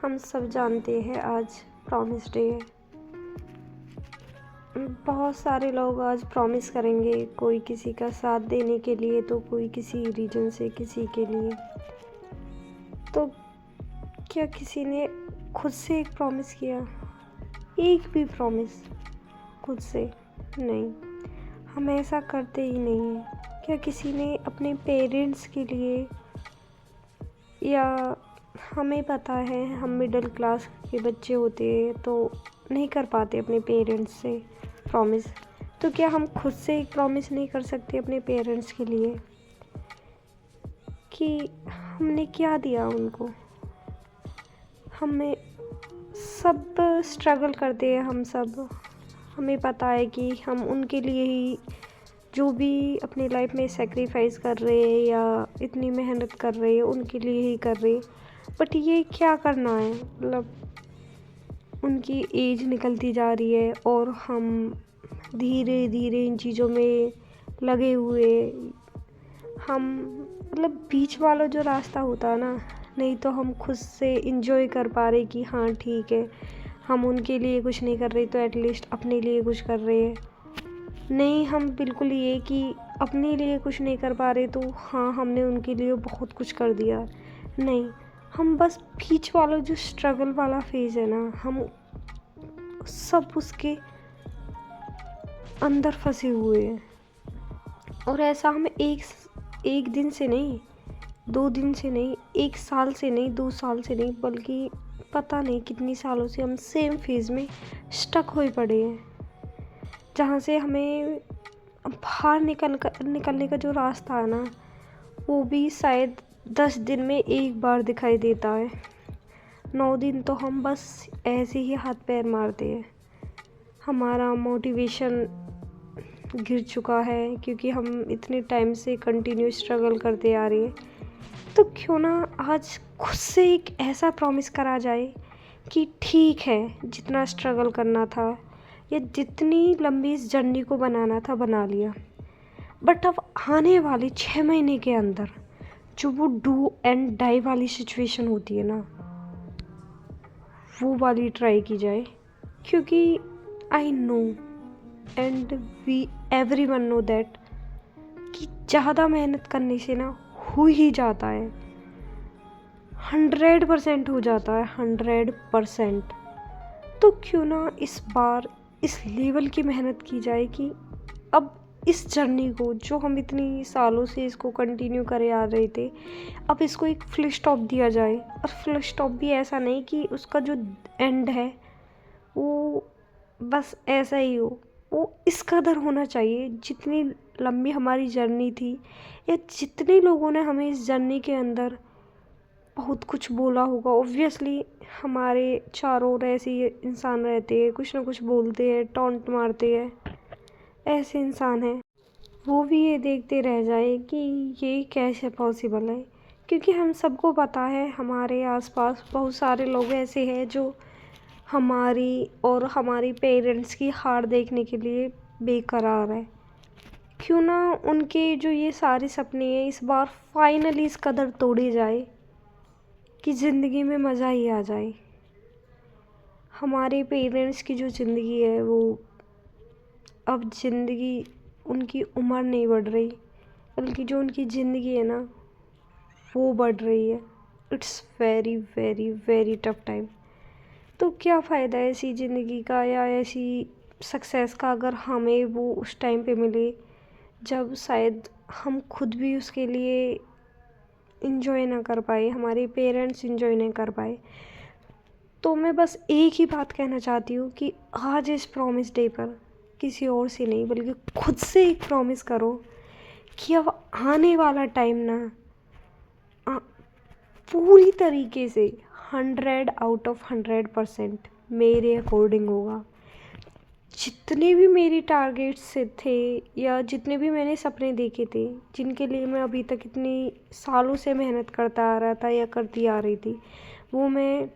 हम सब जानते हैं आज प्रॉमिस डे है। बहुत सारे लोग आज प्रॉमिस करेंगे, कोई किसी का साथ देने के लिए तो कोई किसी रीजन से किसी के लिए। तो क्या किसी ने खुद से एक प्रॉमिस किया? एक भी प्रॉमिस खुद से नहीं। हम ऐसा करते ही नहीं हैं। क्या किसी ने अपने पेरेंट्स के लिए, या हमें पता है हम मिडिल क्लास के बच्चे होते हैं तो नहीं कर पाते अपने पेरेंट्स से प्रॉमिस, तो क्या हम खुद से एक प्रॉमिस नहीं कर सकते अपने पेरेंट्स के लिए कि हमने क्या दिया उनको? हमें सब स्ट्रगल करते हैं, हम सब, हमें पता है कि हम उनके लिए ही जो भी अपनी लाइफ में सेक्रीफाइस कर रहे हैं या इतनी मेहनत कर रहे हैं उनके लिए ही कर रहे हैं। बट ये क्या करना है, मतलब उनकी एज निकलती जा रही है और हम धीरे धीरे इन चीज़ों में लगे हुए। हम मतलब बीच वाला जो रास्ता होता है ना, नहीं तो हम खुद से इंजॉय कर पा रहे कि हाँ ठीक है, हम उनके लिए कुछ नहीं कर रहे तो एटलीस्ट अपने लिए कुछ कर रहे हैं। नहीं, हम बिल्कुल ये कि अपने लिए कुछ नहीं कर पा रहे तो हाँ हमने उनके लिए बहुत कुछ कर दिया। नहीं, हम बस बीच वाला जो स्ट्रगल वाला फेज़ है ना, हम सब उसके अंदर फंसे हुए हैं। और ऐसा हम एक दिन से नहीं, 2 दिन से नहीं, 1 साल से नहीं, 2 साल से नहीं, बल्कि पता नहीं कितनी सालों से हम सेम फेज़ में स्टक हुए पड़े हैं, जहाँ से हमें बाहर निकलने का जो रास्ता है ना, वो भी शायद 10 दिन में एक बार दिखाई देता है। 9 दिन तो हम बस ऐसे ही हाथ पैर मारते हैं। हमारा मोटिवेशन गिर चुका है क्योंकि हम इतने टाइम से कंटिन्यू स्ट्रगल करते आ रहे हैं। तो क्यों ना आज खुद से एक ऐसा प्रॉमिस करा जाए कि ठीक है, जितना स्ट्रगल करना था या जितनी लंबी इस जर्नी को बनाना था बना लिया, बट अब आने वाले 6 महीने के अंदर जो वो डू एंड डाई वाली सिचुएशन होती है ना, वो वाली ट्राई की जाए। क्योंकि I know and we everyone know that कि ज़्यादा मेहनत करने से ना हो ही जाता है, 100% हो जाता है, 100%। तो क्यों ना इस बार इस लेवल की मेहनत की जाए कि अब इस जर्नी को, जो हम इतनी सालों से इसको कंटिन्यू करे आ रहे थे, अब इसको एक फुल स्टॉप दिया जाए। और फुल स्टॉप भी ऐसा नहीं कि उसका जो एंड है वो बस ऐसा ही हो, वो इस कदर होना चाहिए जितनी लंबी हमारी जर्नी थी, या जितने लोगों ने हमें इस जर्नी के अंदर बहुत कुछ बोला होगा। ऑब्वियसली हमारे चारों ओर ऐसे ही इंसान रहते हैं, कुछ ना कुछ बोलते हैं, टॉन्ट मारते हैं, ऐसे इंसान हैं। वो भी ये देखते रह जाए कि ये कैसे पॉसिबल है, क्योंकि हम सबको पता है हमारे आसपास बहुत सारे लोग ऐसे हैं जो हमारी और हमारी पेरेंट्स की हार देखने के लिए बेकरार है। क्यों ना उनके जो ये सारे सपने हैं इस बार फाइनली इस कदर तोड़े जाए कि ज़िंदगी में मज़ा ही आ जाए। हमारे पेरेंट्स की जो ज़िंदगी है वो, अब ज़िंदगी, उनकी उम्र नहीं बढ़ रही, बल्कि जो उनकी ज़िंदगी है ना वो बढ़ रही है। It's very very very tough time. तो क्या फ़ायदा है ऐसी ज़िंदगी का या ऐसी सक्सेस का अगर हमें वो उस टाइम पे मिले जब शायद हम खुद भी उसके लिए इंजॉय ना कर पाए, हमारे पेरेंट्स इंजॉय नहीं कर पाए। तो मैं बस एक ही बात कहना चाहती हूँ कि आज इस प्रॉमिस डे पर किसी और से नहीं बल्कि खुद से एक प्रॉमिस करो कि अब आने वाला टाइम ना पूरी तरीके से 100/100% मेरे अकॉर्डिंग होगा। जितने भी मेरी टारगेट्स से थे या जितने भी मैंने सपने देखे थे, जिनके लिए मैं अभी तक इतनी सालों से मेहनत करता आ रहा था या करती आ रही थी, वो मैं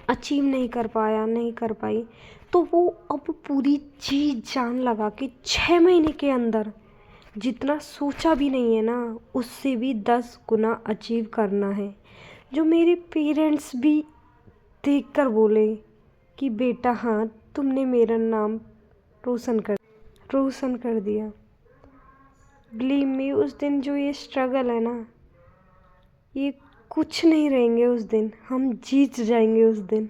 अचीव नहीं कर पाया, नहीं कर पाई। तो वो अब पूरी जी जान लगा के 6 महीने के अंदर जितना सोचा भी नहीं है ना, उससे भी 10 गुना अचीव करना है। जो मेरे पेरेंट्स भी देखकर बोले कि बेटा हाँ, तुमने मेरा नाम रोशन कर दिया। बिलीव मी, उस दिन जो ये स्ट्रगल है ना, ये कुछ नहीं रहेंगे उस दिन, हम जीत जाएंगे उस दिन।